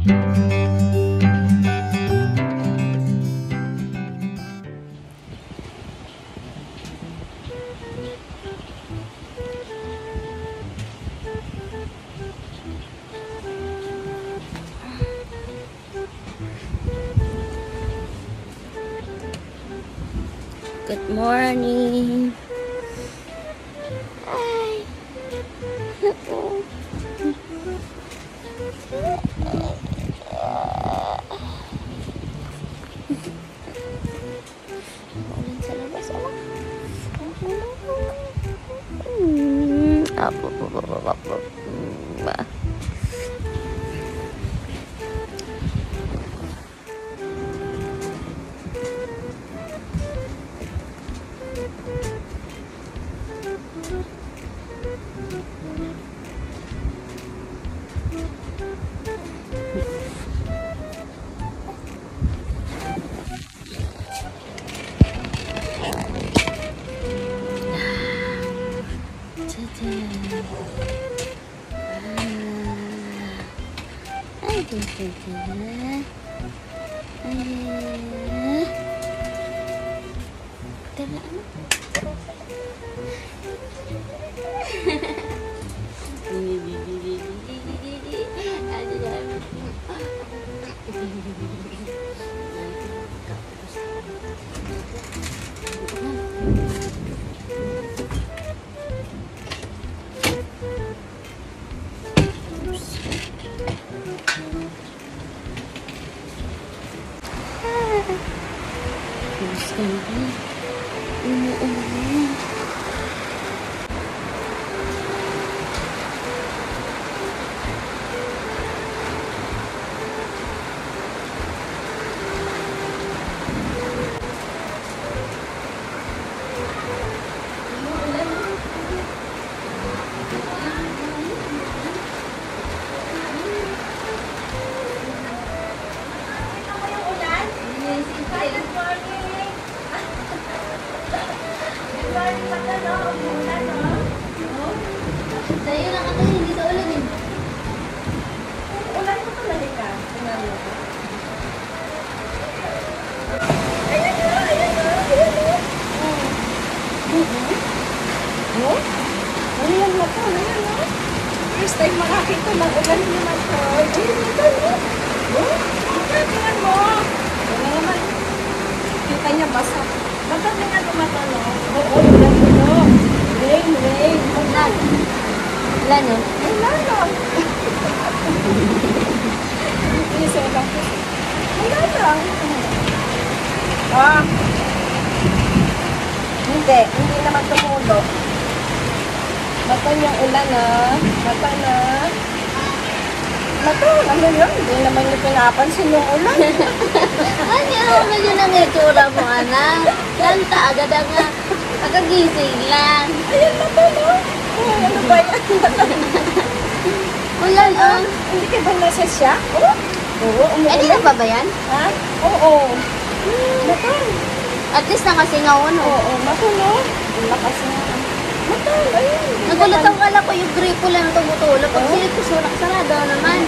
Good morning. Hi. Ulan sa labas, oh. Sa'yo lang ito, hindi sa ulan eh. Ulan ko talaga ka. Ayan na, ayan na, ayan na. Oh? Ayan na po, ayan na. First time makakita ng ulan naman po. Ayan na tayo. Oh? Tingnan mo. Ayan naman. Kita niya basa. Bakit na nga tumatanong? Oo, ulan mo. Rain, rain. Ulan. Ulan, no? Ulan lang. Isa lang po. Ulan lang. Ah. Hindi naman tumulo. Mata niyang ulan na. Mata na. Mata, ano yun? Hindi naman yung pinapansin yung ulan. Ano naman yun ang itsura mo, anak? Lanta, agad nga. Agagising lang. Ayan, mata no? Oh, ano ba yan? Ulan, oh. Hindi ka ba nasa siya? Oh? Oo, umuulan. Eh, di na ba ba yan? Ha? Oo. Mata. At least nakasingaw, no? Oo, mata no? Ang lakas na. Mata, ayun. Nagulat ang kala ko yung gripo lang tumutulog. Pag silip ko, sarado naman.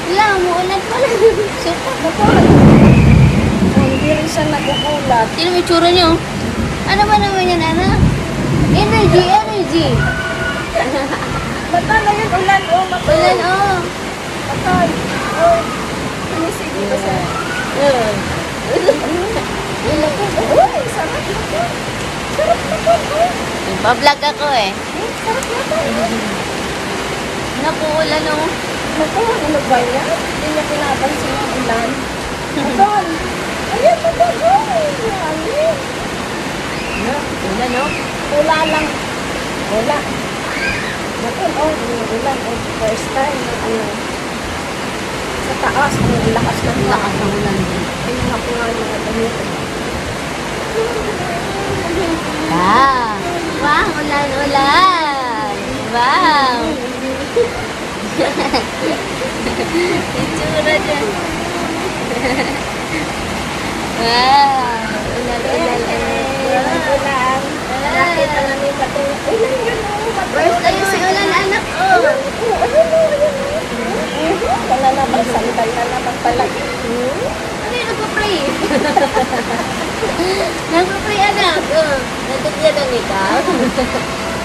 Wala, umuulan pala. Super. Mata. Hindi rin siya nagugulat. Sino may tsura niyo? Ano ba naman yan, anak? Energy, energy. Mata na yun, ulan. Oh, mata. Ulan, oh. Mata. Oh. Ano sige ba sa... Uy, sarap na to. Sarap na to. Nagpa-vlog ako eh. Sarap na to. Naku, ulan, oh. Mata, ano ba yan? Hindi niya pinapansin yung ulan. Mata. Ayan, mata. Ayan. Ulan, oh. Wala lang. Wala. Naku, oh, ulan. Oh, first time na ano. Sa taas, ang lakas ng Lakas ng ulan. Ayun ako nga yung damit. Ah! Wow, ulan, ulan! Wow! Itsura dyan. Wow! Ulan, ulan, ulan. Ulan. Nakita namin sa tuwa. Ulan yun, oh. First time may ulan, anak Oh. Ayun o. Wala naman, sandal na naman pala. Ano yung nagpa-pray? Nagpa-pray anak. Oh. Nandun ang ikaw.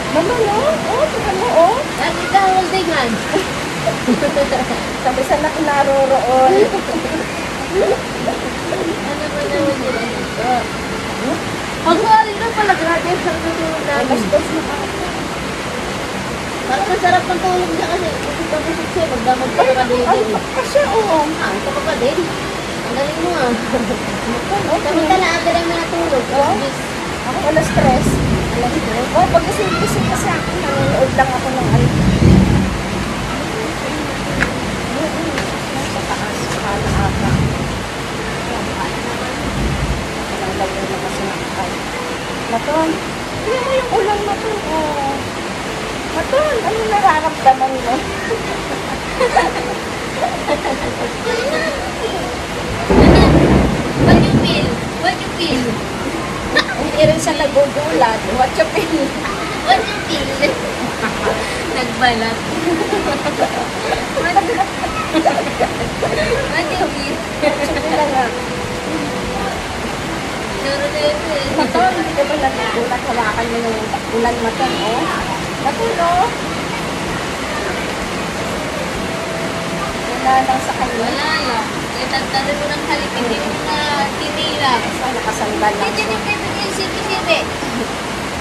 Mama, no? Oh, tika mo, oh. Lagi ka holding hands. Sabi sa nak naroroon. Ano ba naman yung ano to? Pag-wari na pala, grabe sa tutulog namin. Bastos na ako. Parang masarap ng tulog niya kasi busog siya, magdamag pa ka din. Ay, kasi, oo. Ah, ito pa din. Ang galing mo ah. Okay. Kami aga namin natulog. Oh. Yes. Ako alas 3. Alas 3. Oh, pag-gising kasi ako, nanonood lang ako ng ano. Sa taas, kala ata. Walang lagay na kasi nakakay. Maton, tingnan mo yung ulan, Maton. Oh. Maton, ano nararamdaman mo? What you feel? What you feel? Hindi rin siya nagugulat. What you feel? What you feel? Nagbalat. What you feel? Sige na nga. Suro na ito eh. Maton, hindi ka ba nagugulat? Hawakan mo yung ulan, Maton, oh. Maton, oh. Wala lang sa kanya. Wala lang. Eh, tagtarin mo ng halik, hindi mo na tinira. Basta nakasandal lang Hindi siya. din kayo yung siti-siti.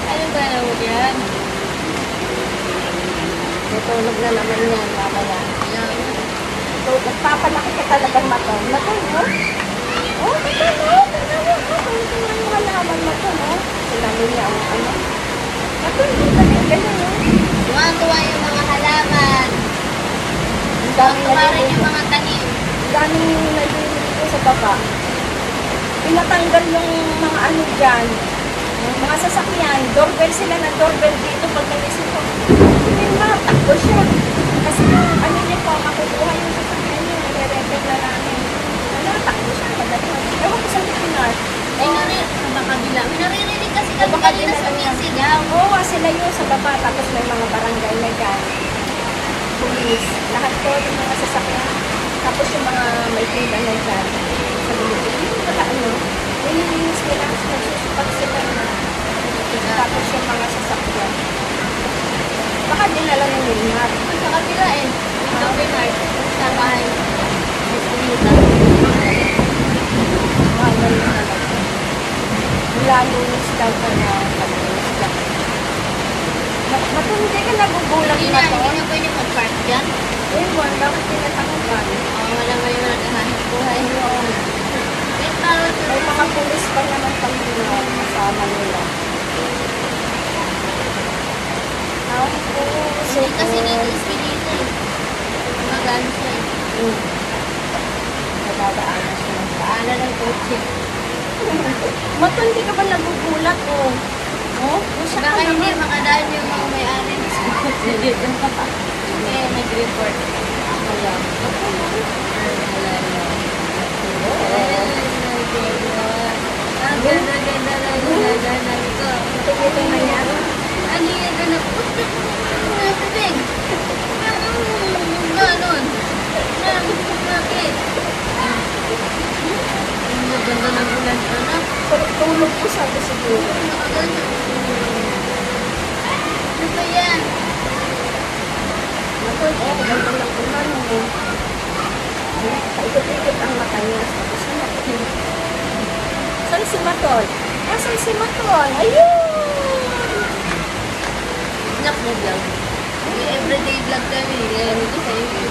Ano ba na mo yan? Tutulog na naman yan, mamaya. Alam. So, nagpapalaki ka talagang Maton. Maton, oh. Oh, Maton, oh. Tingnan mo, oh. Tingnan mo yung halaman, Maton, oh. Sinabi niya ang ano. Maton, oh. Ganyan, oh. Tuwa-tuwa yung mga halaman. Ang dami Tuwa rin naliligo. yung mga tanim. Ang daming naliligo sa baba. Pinatanggal yung mga ano dyan. Yung mga sasakyan. Doorbell sila na doorbell dito pag nagising ko. Hindi matakbo siya. Kasi ano niya po, makukuha yung sasakyan niya. Nire-repair na namin. Natakbo siya. Ewan ko sa Pinar. Ay, sa kabila. Naririnig kasi kami Baka kanina dinala niya. sumisigaw. Oo, sila yun sa baba. Tapos may mga barangay na dyan. Police. Lahat po yung mga sasakyan. Tapos yung mga may pila na dyan. Sa bulito. Yung mga ano. Nililinis nila. Nagsusupat sila na. Tapos yung mga sasakyan. Baka dinala ng Wilmar. Sa kabila eh. Sa Bernard. Sa bahay. May kumita. Ano yun talaga. Lalunis daw ka na. Lalunis daw. Hindi ka nagugulat Hindi na na, to? hindi na pwede mag-park dyan. Ewan, bakit tinatanggal? Wala nga yung naghahanap buhay. Eh, parang May mga pulis pa naman kami kasama nila. Ang puso hindi kasi dito ispilito eh. Magano siya eh. Nadadaanan siya ng Paala ng kotse. Mato, hindi ka ba nagugulat o? Oh? Siya ka Baka hindi naman. makadaan yung mga may-ari ng kotse dito. Eh, nag-report. Wala. Ang ganda-ganda na ginaganan ko. Ito na yan. Ano yung ganap? Bibig. Ganon. Bakit? Ang ganda ng ulan, anak. Tulog ko sabi siguro. Nakaganda. Ano ba yan? Mato, ganda ng ulan mo. Paikot-ikot ang mata niya. Sabi siya natin. Saan si Matol? Asan si Matol? Ayun! Anak mo vlog. Everyday vlog kami. Alam ko sa'yo.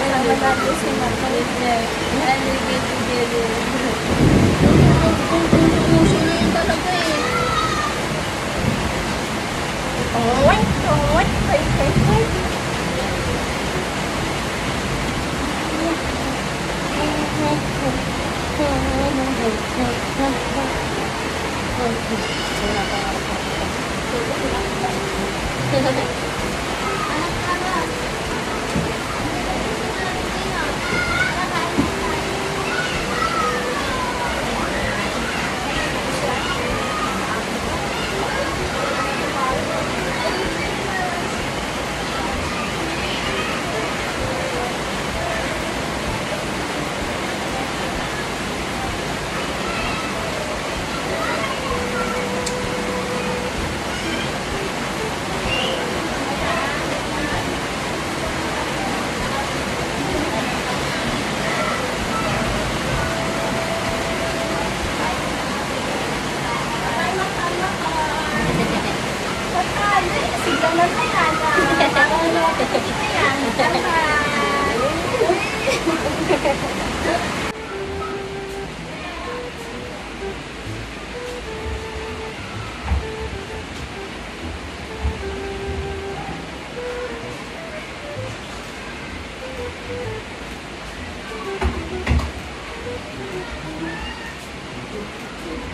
Alam natin si Matol. Ano yung together? Promotion na yun talaga eh. Oh, wait, wait.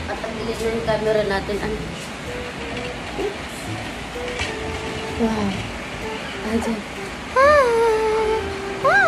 At tagilid na yung camera natin. Ano? Wow. Aja. Hi! Hi!